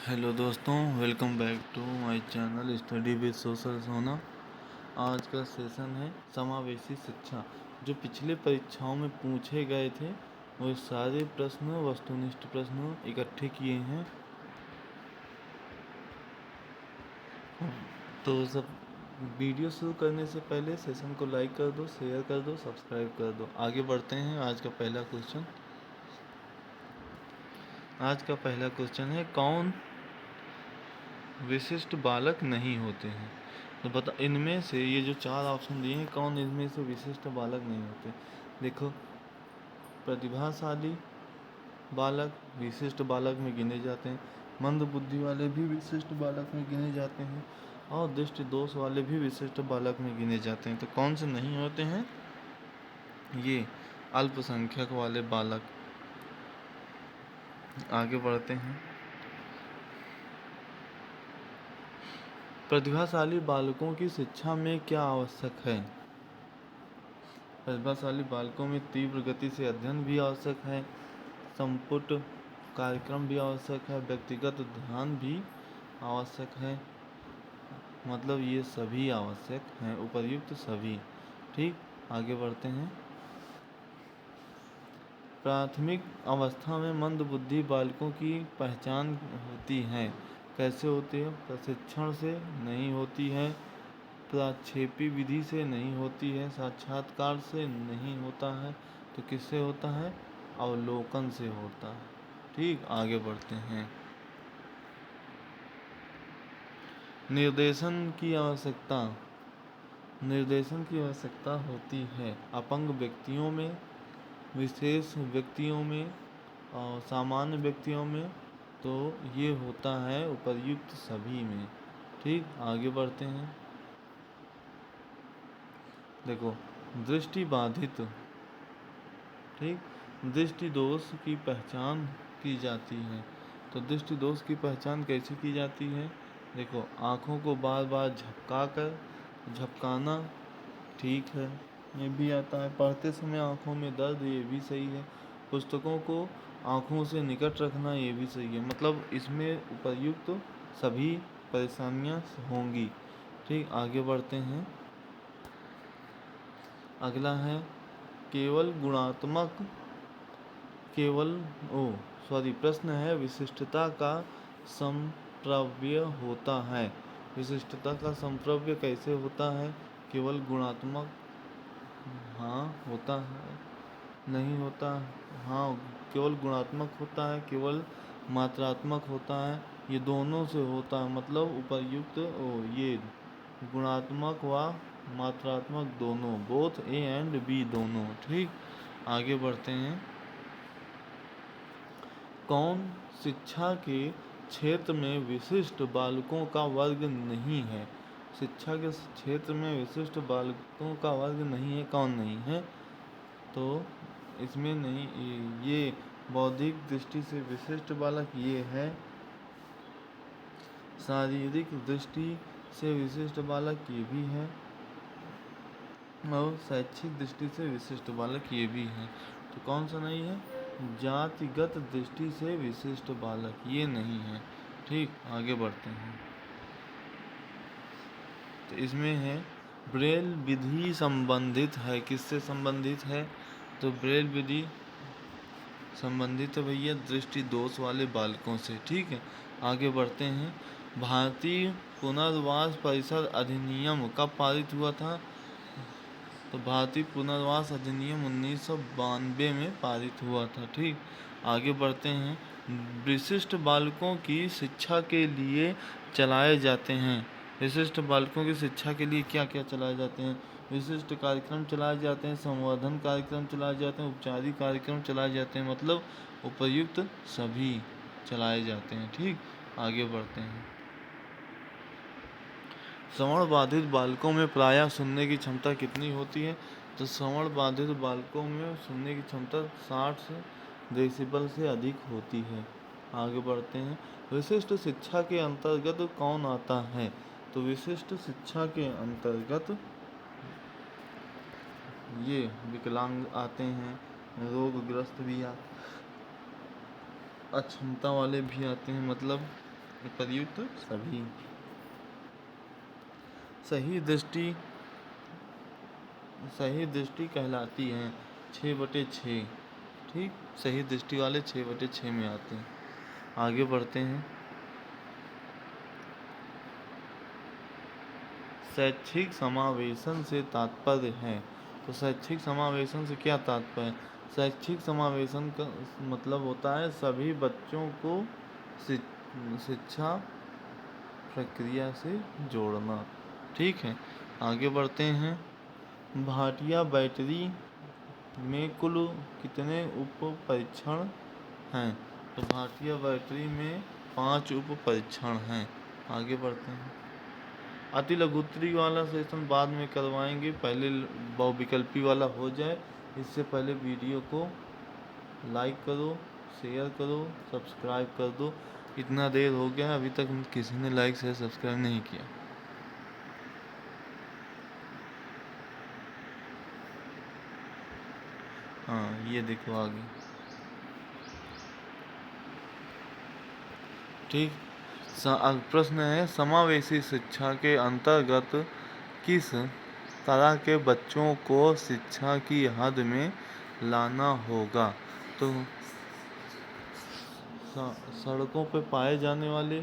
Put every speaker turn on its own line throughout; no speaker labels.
Hello दोस्तों, welcome back to my channel study with social Sona. आज का सेशन है समावेशी शिक्षा। जो पिछले परीक्षाओं में पूछे गए थे वो सारे प्रश्न वस्तुनिष्ठ प्रश्न इकट्ठे किए हैं। तो सब वीडियो शुरू करने से पहले सेशन को लाइक कर दो, शेयर कर दो, सब्सक्राइब कर दो। आगे बढ़ते हैं। आज का पहला क्वेश्चन है, कौन विशिष्ट बालक नहीं होते हैं? तो बता, इनमें से ये जो चार ऑप्शन दिए हैं, कौन इनमें से विशिष्ट बालक नहीं होते? देखो, प्रतिभाशाली बालक विशिष्ट बालक में गिने जाते हैं, मंद बुद्धि वाले भी विशिष्ट बालक में गिने जाते हैं, और दृष्टि दोष वाले भी विशिष्ट बालक में गिने जाते हैं। तो कौन से नहीं होते हैं? ये अल्पसंख्यक वाले बालक। आगे बढ़ते हैं। प्रतिभाशाली बालकों की शिक्षा में क्या आवश्यक है? प्रतिभाशाली बालकों में तीव्र गति से अध्ययन भी आवश्यक है, संपुट कार्यक्रम भी आवश्यक है, व्यक्तिगत ध्यान भी आवश्यक है। मतलब ये सभी आवश्यक हैं, उपर्युक्त सभी। ठीक, आगे बढ़ते हैं। प्राथमिक अवस्था में मंद बुद्धि बालकों की पहचान होती है। कैसे होती है? प्रशिक्षण से नहीं होती है, प्रक्षेपी विधि से नहीं होती है, साक्षात्कार से नहीं होता है, तो किससे होता है? अवलोकन से होता है। ठीक, आगे बढ़ते हैं। निर्देशन की आवश्यकता होती है अपंग व्यक्तियों में, विशेष व्यक्तियों में और सामान्य व्यक्तियों में। तो ये होता है उपर्युक्त सभी में। ठीक, आगे बढ़ते हैं। देखो, दृष्टि बाधित, ठीक, दृष्टि दोष की पहचान की जाती है। तो दृष्टि दोष की पहचान कैसे की जाती है? देखो, आँखों को बार बार झपकाना, ठीक है, ये भी आता है। पढ़ते समय आँखों में दर्द, ये भी सही है। पुस्तकों को आँखों से निकट रखना, ये भी सही है। मतलब इसमें उपर्युक्त सभी परेशानियाँ होंगी। ठीक, आगे बढ़ते हैं। अगला है प्रश्न है, विशिष्टता का संप्रव्य होता है। विशिष्टता का संप्रव्य कैसे होता है? केवल गुणात्मक, हाँ होता है, नहीं होता, हाँ केवल गुणात्मक होता है, केवल मात्रात्मक होता है, ये दोनों से होता है। मतलब उपर्युक्त ये गुणात्मक व मात्रात्मक दोनों, बोथ ए एंड बी दोनों। ठीक, आगे बढ़ते हैं। कौन शिक्षा के क्षेत्र में विशिष्ट बालकों का वर्ग नहीं है? शिक्षा के क्षेत्र में विशिष्ट बालकों का वर्ग नहीं है, कौन नहीं है? तो इसमें नहीं, ये बौद्धिक दृष्टि से विशिष्ट बालक ये है, शारीरिक दृष्टि से विशिष्ट बालक ये भी है, और शैक्षिक दृष्टि से विशिष्ट बालक ये भी है। तो कौन सा नहीं है? जातिगत दृष्टि से विशिष्ट बालक ये नहीं है। ठीक, आगे बढ़ते हैं। तो इसमें है, ब्रेल विधि संबंधित है, किससे संबंधित है? तो ब्रेल विधि संबंधित है भैया दृष्टि दोष वाले बालकों से। ठीक है, आगे बढ़ते हैं। भारतीय पुनर्वास परिषद अधिनियम कब पारित हुआ था? तो भारतीय पुनर्वास अधिनियम 1992 में पारित हुआ था। ठीक, आगे बढ़ते हैं। विशिष्ट बालकों की शिक्षा के लिए चलाए जाते हैं। विशिष्ट बालकों की शिक्षा के लिए क्या क्या चलाए जाते हैं? विशिष्ट कार्यक्रम चलाए जाते हैं, संवर्धन कार्यक्रम चलाए जाते हैं, उपचारिक कार्यक्रम चलाए जाते हैं। मतलब उपर्युक्त सभी चलाए जाते हैं। ठीक, आगे बढ़ते हैं। श्रवण बाधित बालकों में प्रायः सुनने की क्षमता कितनी होती है? तो श्रवण बाधित बालकों में सुनने की क्षमता 60 डेसिबल से अधिक होती है। आगे बढ़ते हैं। विशिष्ट शिक्षा के अंतर्गत कौन आता है? तो विशिष्ट शिक्षा के अंतर्गत ये विकलांग आते हैं, रोगग्रस्त भी आते, अक्षमता वाले भी आते हैं। मतलब उपर्युक्त सभी। सही दृष्टि कहलाती है 6/6। ठीक, सही दृष्टि वाले 6/6 में आते हैं। आगे बढ़ते हैं। शैक्षिक समावेशन से तात्पर्य है। तो शैक्षिक समावेशन से क्या तात्पर्य? शैक्षिक समावेशन का मतलब होता है सभी बच्चों को शिक्षा प्रक्रिया से जोड़ना। ठीक है, आगे बढ़ते हैं। भाटिया बैटरी में कुल कितने उप परीक्षण हैं? तो भाटिया बैटरी में 5 उप परीक्षण हैं। आगे बढ़ते हैं। अति लघुत्तरी वाला सेशन बाद में करवाएंगे, पहले बहुविकल्पी वाला हो जाए। इससे पहले वीडियो को लाइक करो, शेयर करो, सब्सक्राइब कर दो। इतना देर हो गया, अभी तक किसी ने लाइक शेयर सब्सक्राइब नहीं किया। हाँ, ये देखो आगे। ठीक, प्रश्न है समावेशी शिक्षा के अंतर्गत किस तरह के बच्चों को शिक्षा की हद में लाना होगा? तो सड़कों पर पाए जाने वाले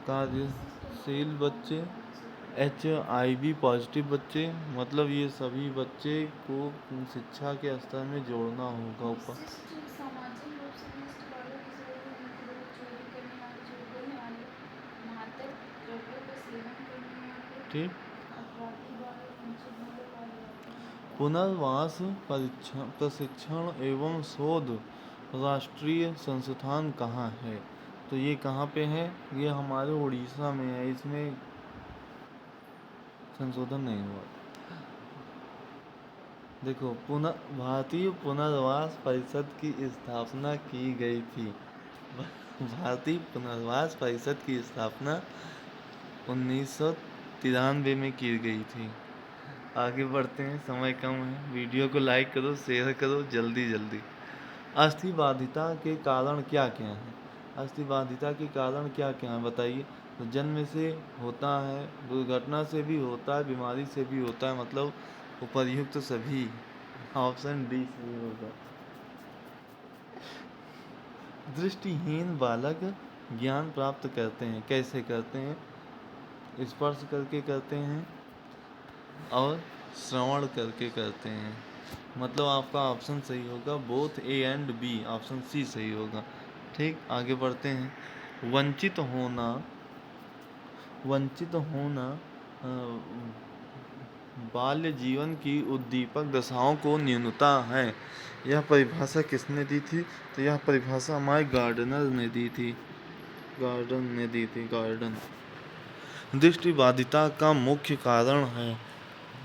कार्यशील बच्चे, HIV पॉजिटिव बच्चे, मतलब ये सभी बच्चे को शिक्षा के स्तर में जोड़ना होगा। ऊपर ठीक, पुनर्वास प्रशिक्षण एवं शोध राष्ट्रीय संस्थान कहाँ है? तो ये कहाँ पे है? ये हमारे उड़ीसा में है। इसमें संशोधन नहीं हुआ। देखो, भारतीय पुनर्वास परिषद की स्थापना की गई थी। भारतीय पुनर्वास परिषद की स्थापना 1993 में की गई थी। आगे बढ़ते हैं, समय कम है। वीडियो को लाइक करो, शेयर करो, जल्दी जल्दी। अस्थिबाधिता के कारण क्या क्या हैं? अस्थिबाधिता के कारण क्या क्या हैं बताइए। तो जन्म से होता है, दुर्घटना से भी होता है, बीमारी से भी होता है, मतलब उपर्युक्त सभी। ऑप्शन डी सही होगा। दृष्टिहीन बालक ज्ञान प्राप्त करते हैं, कैसे करते हैं? स्पर्श करके करते हैं और श्रवण करके करते हैं। मतलब आपका ऑप्शन सही होगा, both A and B, option C सही होगा। ठीक, आगे बढ़ते हैं। वंचित होना बाल्य जीवन की उद्दीपक दशाओं को न्यूनता है। यह परिभाषा किसने दी थी? तो यह परिभाषा हमारे गार्डनर ने दी थी। गार्डन। दृष्टिबाधिता का मुख्य कारण है।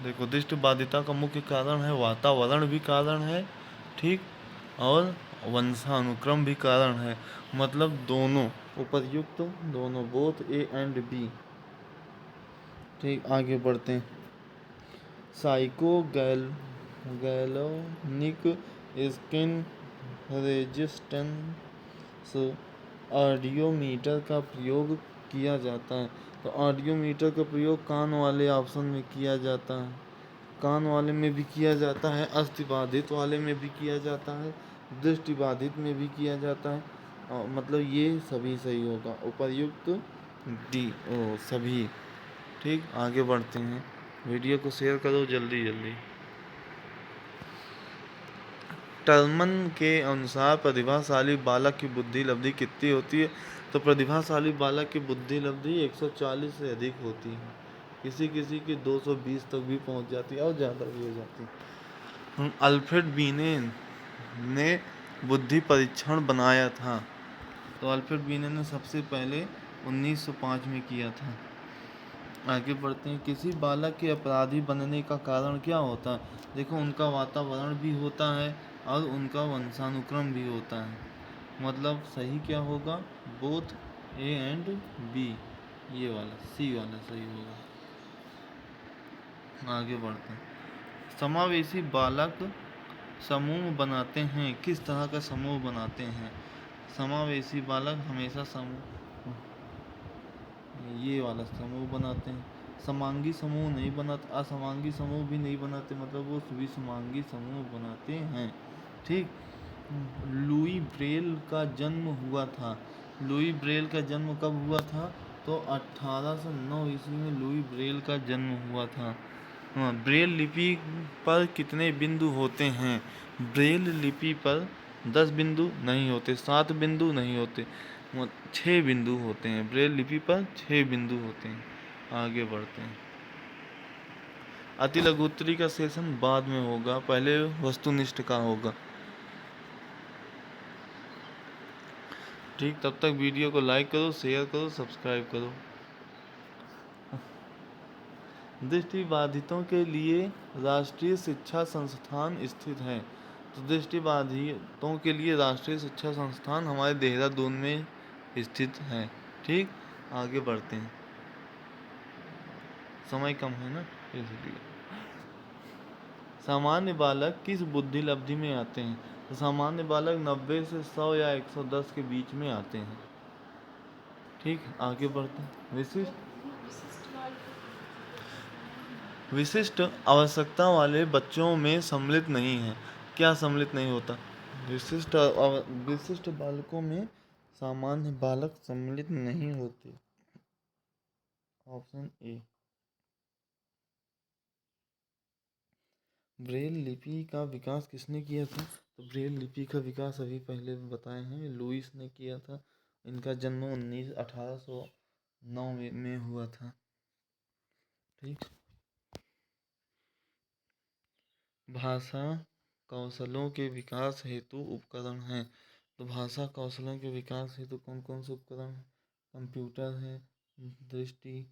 देखो, दृष्टिबाधिता का मुख्य कारण है वातावरण भी कारण है, ठीक, और वंशानुक्रम भी कारण है। मतलब दोनों उपर्युक्त, दोनों, बोथ ए एंड बी। ठीक, आगे बढ़ते हैं। साइकोगैलोनिक स्किन रेजिस्टेंस ऑडियोमीटर का प्रयोग किया जाता है। तो ऑडियोमीटर का प्रयोग कान वाले ऑप्शन में किया जाता है, कान वाले में भी किया जाता है, अस्थिबाधित वाले में भी किया जाता है, दृष्टिबाधित में भी किया जाता है। मतलब ये सभी सही होगा, उपर्युक्त डी सभी। ठीक, आगे बढ़ते हैं। वीडियो को शेयर करो जल्दी जल्दी। टर्मन के अनुसार प्रतिभाशाली बालक की बुद्धि लब्धि कितनी होती है? तो प्रतिभाशाली बालक की बुद्धि लब्धि 140 से अधिक होती है। किसी किसी की 220 तक भी पहुंच जाती है और ज़्यादा भी हो जाती है। अल्फ्रेड बीने ने बुद्धि परीक्षण बनाया था। तो अल्फ्रेड बीने ने सबसे पहले 1905 में किया था। आगे बढ़ते हैं। किसी बालक के अपराधी बनने का कारण क्या होता है? देखो, उनका वातावरण भी होता है और उनका वंशानुक्रम भी होता है। मतलब सही क्या होगा? बोथ ए एंड बी, ये वाला सी वाला सही होगा। आगे बढ़ते हैं। समावेशी बालक समूह बनाते हैं, किस तरह का समूह बनाते हैं? समावेशी बालक हमेशा समूह ये वाला समूह बनाते हैं। समांगी समूह नहीं बनाते, असमांगी समूह भी नहीं बनाते, मतलब वो विषमांगी समूह बनाते हैं। ठीक। लुई ब्रेल का जन्म हुआ था। लुई ब्रेल का जन्म कब हुआ था? तो 1809 ईस्वी में लुई ब्रेल का जन्म हुआ था। हाँ, ब्रेल लिपि पर कितने बिंदु होते हैं? ब्रेल लिपि पर 10 बिंदु नहीं होते, 7 बिंदु नहीं होते, 6 बिंदु होते हैं। ब्रेल लिपि पर 6 बिंदु होते हैं। आगे बढ़ते हैं। अति लघुत्तरी का सेशन बाद में होगा, पहले वस्तुनिष्ठ का होगा। ठीक, तब तक वीडियो को लाइक करो, शेयर करो, सब्सक्राइब करो। दृष्टिबाधितों के लिए राष्ट्रीय शिक्षा संस्थान स्थित है। तो दृष्टिबाधितों के लिए राष्ट्रीय शिक्षा संस्थान हमारे देहरादून में स्थित है। ठीक, आगे बढ़ते हैं, समय कम है ना इसलिए। सामान्य बालक किस बुद्धि लब्धि में आते हैं? तो सामान्य बालक 90 से 100 या 110 के बीच में आते हैं। ठीक, आगे बढ़ते हैं। विशिष्ट आवश्यकता वाले बच्चों में सम्मिलित नहीं है। क्या सम्मिलित नहीं होता? विशिष्ट बालकों में सामान्य बालक सम्मिलित नहीं होते। Option A. ब्रेल लिपि का विकास किसने किया था? तो ब्रेल लिपि का विकास अभी पहले बताए हैं, लुईस ने किया था। इनका जन्म 1809 में हुआ था। ठीक। भाषा कौशलों के विकास हेतु उपकरण हैं। तो भाषा कौशलों के विकास हेतु कौन कौन से उपकरण हैं? कंप्यूटर है, दृष्टि,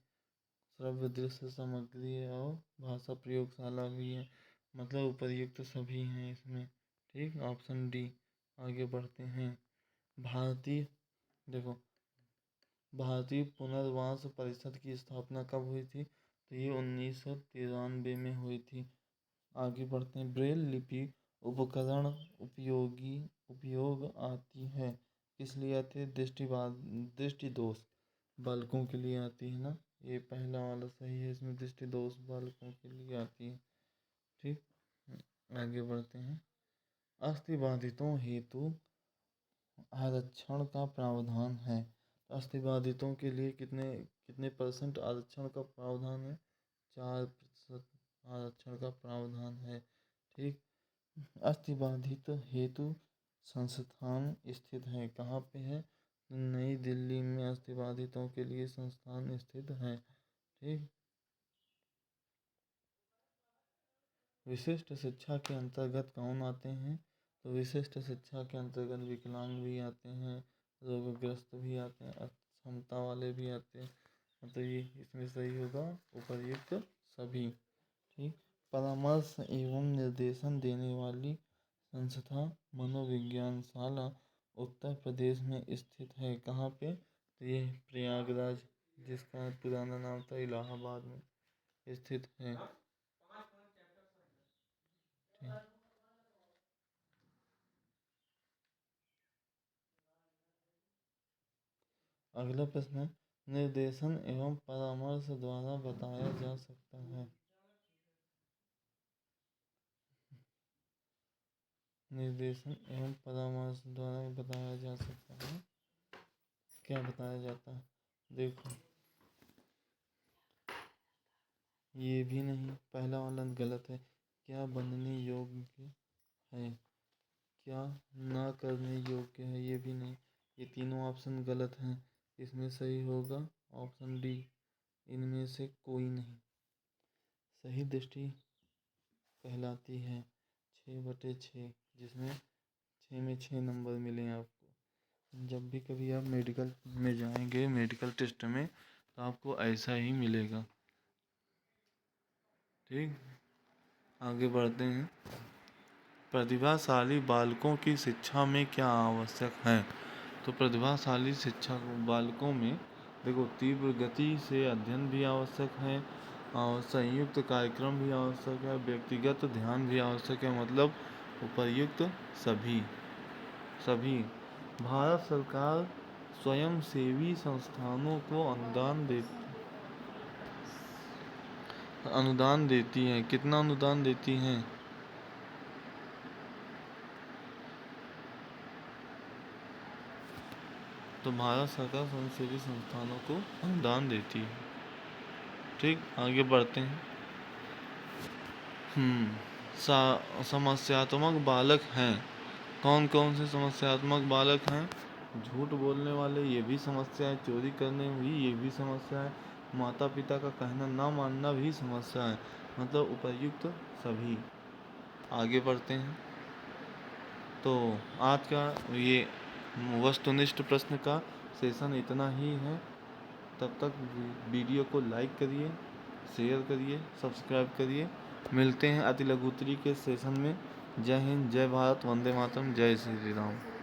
श्रव्य दृश्य सामग्री है, और भाषा प्रयोगशाला भी है। मतलब उपर्युक्त सभी हैं इसमें। ठीक, ऑप्शन डी। आगे बढ़ते हैं। भारतीय देखो भारतीय पुनर्वास परिषद की स्थापना कब हुई थी? तो ये 1993 में हुई थी। आगे बढ़ते हैं। ब्रेल लिपि उपकरण उपयोग आती है, किस लिए आती है? दृष्टि दोष बालकों के लिए आती है ना। ये पहला वाला सही है, इसमें दृष्टि दोष बालकों के लिए आती है। ठीक, आगे बढ़ते हैं। अस्थिबाधितों हेतु आरक्षण का प्रावधान है। अस्थिबाधितों के लिए कितने कितने परसेंट आरक्षण का प्रावधान है? 4% आरक्षण का प्रावधान है। ठीक। अस्थिबाधित हेतु संस्थान स्थित है, कहाँ पे है? नई दिल्ली में अस्थिबाधितों के लिए संस्थान स्थित है। ठीक। विशिष्ट शिक्षा के अंतर्गत कौन आते हैं? तो विशिष्ट शिक्षा के अंतर्गत विकलांग भी आते हैं, रोगग्रस्त भी आते हैं, अक्षमता वाले भी आते हैं। मतलब ये इसमें सही होगा उपर्युक्त सभी। ठीक। परामर्श एवं निर्देशन देने वाली संस्था मनोविज्ञानशाला उत्तर प्रदेश में स्थित है, कहाँ पे? तो ये प्रयागराज, जिसका पुराना नाम था इलाहाबाद में स्थित है। अगला प्रश्न है, निर्देशन एवं परामर्श द्वारा बताया जा सकता है। निर्देशन एवं परामर्श द्वारा बताया जा सकता है, क्या बताया जाता है? देखो, ये भी नहीं, पहला वाला गलत है। क्या बनने योग्य है, क्या ना करने योग्य है, ये भी नहीं। ये तीनों ऑप्शन गलत हैं। इसमें सही होगा ऑप्शन डी, इनमें से कोई नहीं। सही दृष्टि कहलाती है 6/6, जिसमें 6 में 6 नंबर मिले आपको। जब भी कभी आप मेडिकल में जाएंगे, मेडिकल टेस्ट में, तो आपको ऐसा ही मिलेगा। ठीक, आगे बढ़ते हैं। प्रतिभाशाली बालकों की शिक्षा में क्या आवश्यक है? तो प्रतिभाशाली शिक्षा बालकों में देखो, तीव्र गति से अध्ययन भी आवश्यक है, और संयुक्त कार्यक्रम भी आवश्यक है, व्यक्तिगत ध्यान भी आवश्यक है। मतलब उपर्युक्त सभी सभी भारत सरकार स्वयंसेवी संस्थानों को अनुदान अनुदान देती हैं। कितना अनुदान देती हैं? तो भारत सरकार स्वयंसेवी संस्थानों को अनुदान देती है। ठीक, आगे बढ़ते हैं। समस्यात्मक बालक हैं। कौन कौन से समस्यात्मक बालक हैं? झूठ बोलने वाले, ये भी समस्या है। चोरी करने भी, ये भी समस्या है। माता पिता का कहना ना मानना भी समस्या है। मतलब उपर्युक्त सभी। आगे बढ़ते हैं। तो आज का ये वस्तुनिष्ठ प्रश्न का सेशन इतना ही है। तब तक वीडियो को लाइक करिए, शेयर करिए, सब्सक्राइब करिए। मिलते हैं अति लघु उत्तरी के सेशन में। जय हिंद, जय भारत, वंदे मातरम, जय श्री राम।